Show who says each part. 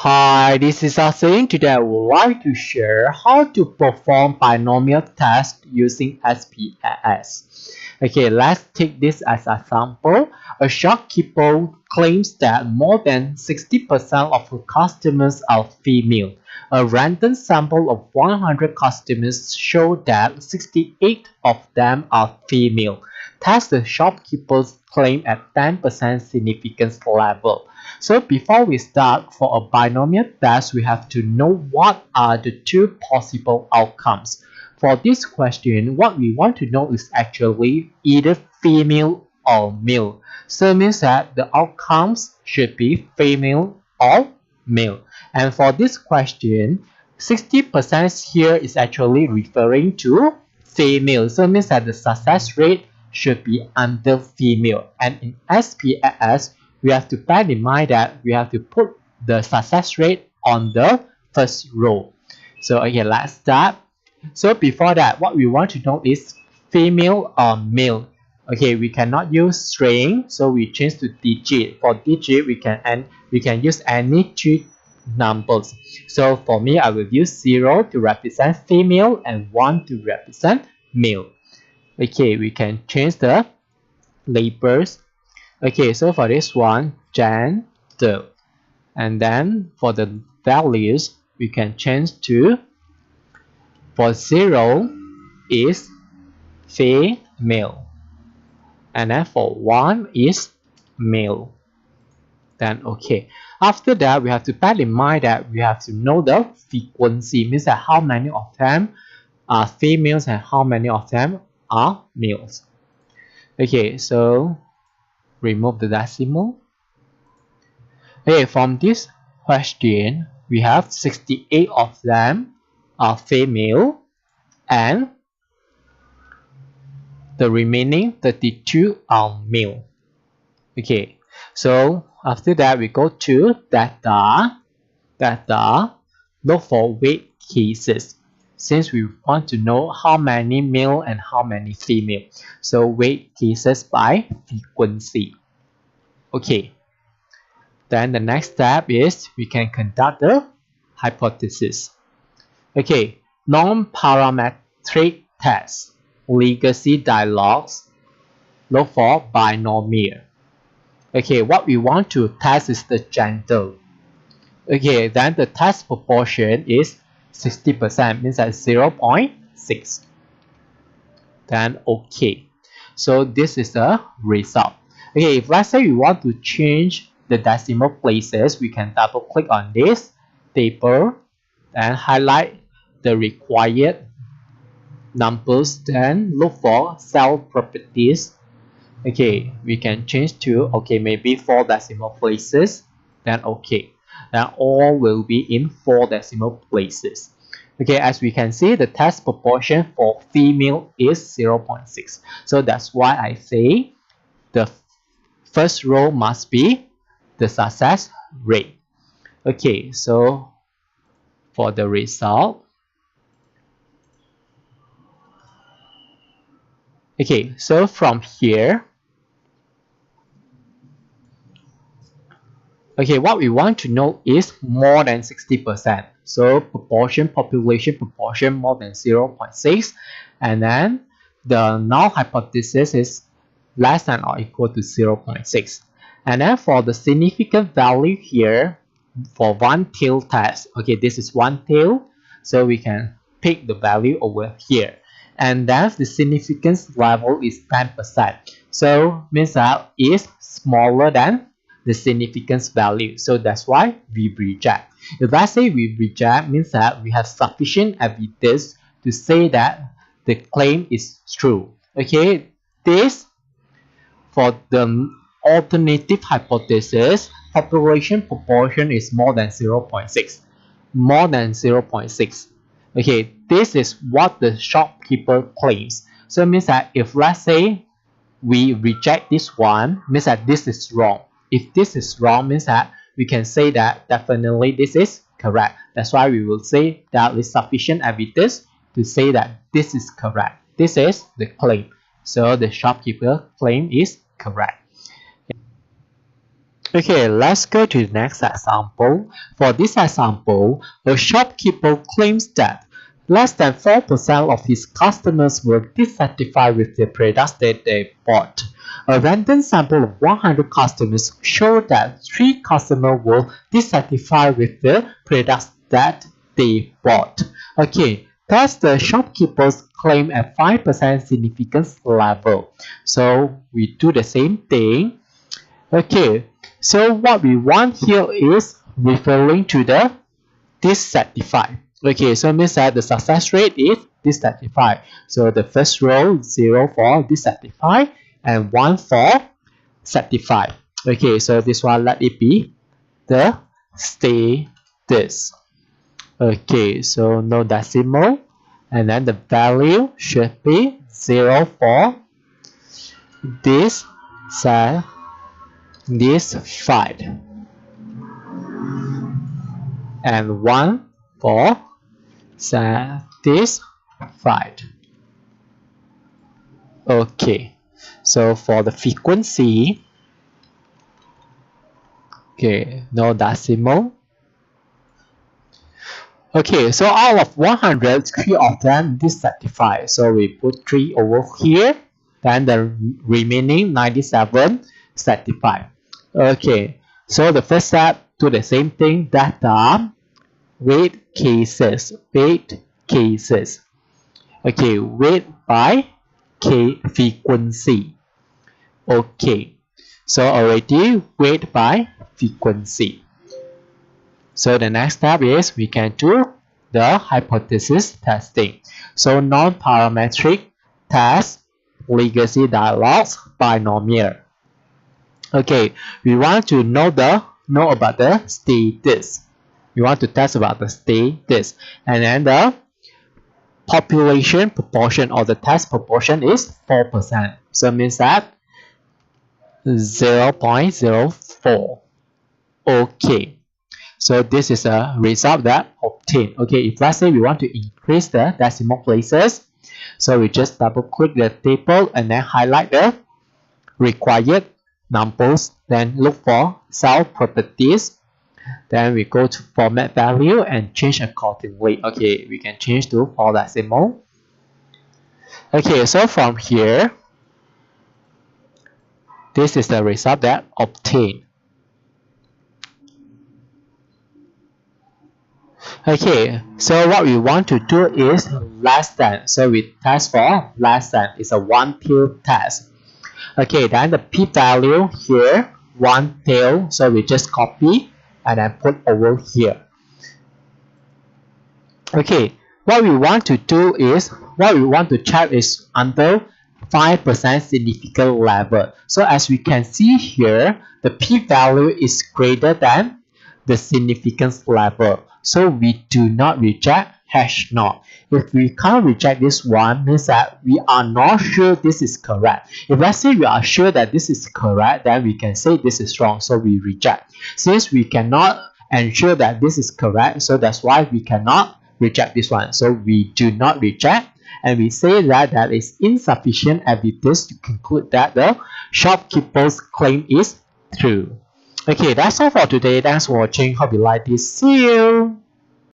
Speaker 1: Hi, this is Asin. Today I would like to share how to perform binomial test using SPSS. Okay, let's take this as a sample. A shopkeeper claims that more than 60% of her customers are female. A random sample of 100 customers show that 68 of them are female. Test the shopkeeper's claim at 10% significance level. So before we start, for a binomial test, we have to know what are the two possible outcomes. For this question, what we want to know is actually either female or male. So it means that the outcomes should be female or male. And for this question, 60% here is actually referring to female. So it means that the success rate should be under female. And in SPSS, we have to bear in mind that we have to put the success rate on the first row. So okay, let's start. So before that, what we want to know is female or male. Okay, we cannot use string, so we change to digit. For digit, we can use any two numbers. So for me, I will use 0 to represent female and 1 to represent male. Okay, we can change the labels. Okay, so for this one, gender, and then for the values, we can change to, for 0 is female, and then for 1 is male. Then okay, after that, we have to bear in mind that we have to know the frequency, means that how many of them are females and how many of them are males. Okay, so remove the decimal. Okay, from this question, we have 68 of them are female and the remaining 32 are male. Okay, so after that, we go to data, look for weight cases. Since we want to know how many male and how many female, so weight cases by frequency. Okay, then the next step is we can conduct the hypothesis. Okay, non-parametric tests, legacy dialogues, look for binomial. Okay, what we want to test is the gender. Okay, then the test proportion is 60%, means that 0.6. Then okay, so this is the result. Okay, if let's say we want to change the decimal places, we can double click on this table and highlight the required numbers, then look for cell properties. Okay, we can change to, okay, maybe 4 decimal places, then okay, then all will be in 4 decimal places. Okay, as we can see, the test proportion for female is 0.6. So that's why I say the first row must be the success rate. Okay, so for the result, okay, so from here, okay, what we want to know is more than 60%. So proportion, population proportion more than 0.6, and then the null hypothesis is less than or equal to 0.6. And then for the significant value here, for one tail test, okay, this is one tail, so we can pick the value over here. And then the significance level is 10%. So means that is smaller than the significance value. So that's why we reject. If let's say we reject, means that we have sufficient evidence to say that the claim is true. Okay, this for the alternative hypothesis, population proportion is more than 0.6. More than 0.6. Okay, this is what the shopkeeper claims. So it means that if let's say we reject this one, means that this is wrong. If this is wrong, means that we can say that definitely this is correct. That's why we will say there is sufficient evidence to say that this is correct. This is the claim. So the shopkeeper claim is correct. Okay, let's go to the next example. For this example, a shopkeeper claims that less than 4% of his customers were dissatisfied with the products that they bought. A random sample of 100 customers showed that 3 customers were dissatisfied with the products that they bought. Okay, test the shopkeeper's claim at 5% significance level. So we do the same thing. Okay, so what we want here is referring to the dissatisfied. Okay, so means that the success rate is dissatisfied. So the first row 0 for dissatisfied and 1 for satisfied. Okay, so this one let it be the status. Okay, so no decimal, and then the value should be 0 for dissatisfied and 1 for satisfied. Okay, so for the frequency, okay, no decimal. Okay, so out of 100, 3 of them dissatisfied. So we put 3 over here, then the remaining 97 satisfied. Okay, so the first step, do the same thing, data, weight cases. Okay, weight by frequency. Okay, so already weight by frequency. So the next step is we can do the hypothesis testing. So non-parametric test, legacy dialogues, binomial. Okay, we want to know about the status. We want to test about the status, and then the population proportion or the test proportion is 4%. So it means that 0.04. Okay. So this is a result that obtained. Okay, if let's say we want to increase the decimal places, so we just double click the table and then highlight the required numbers, then look for cell properties, then we go to format value and change accordingly. Okay, we can change to 4 decimal. Okay, so from here, this is the result that obtained. Okay, so what we want to do is less than. So we test for less than. It's a one-tail test. Okay, then the p-value here, 1 tail. So we just copy and then put over here. Okay, what we want to do is, what we want to check is under 5% significant level. So as we can see here, the p-value is greater than the significance level. So we do not reject hash not. If we can't reject this one, means that we are not sure this is correct. If let's say we are sure that this is correct, then we can say this is wrong, so we reject. Since we cannot ensure that this is correct, so that's why we cannot reject this one. So we do not reject, and we say that there is insufficient evidence to conclude that the shopkeeper's claim is true. Okay, that's all for today. Thanks for watching. Hope you like this. See you.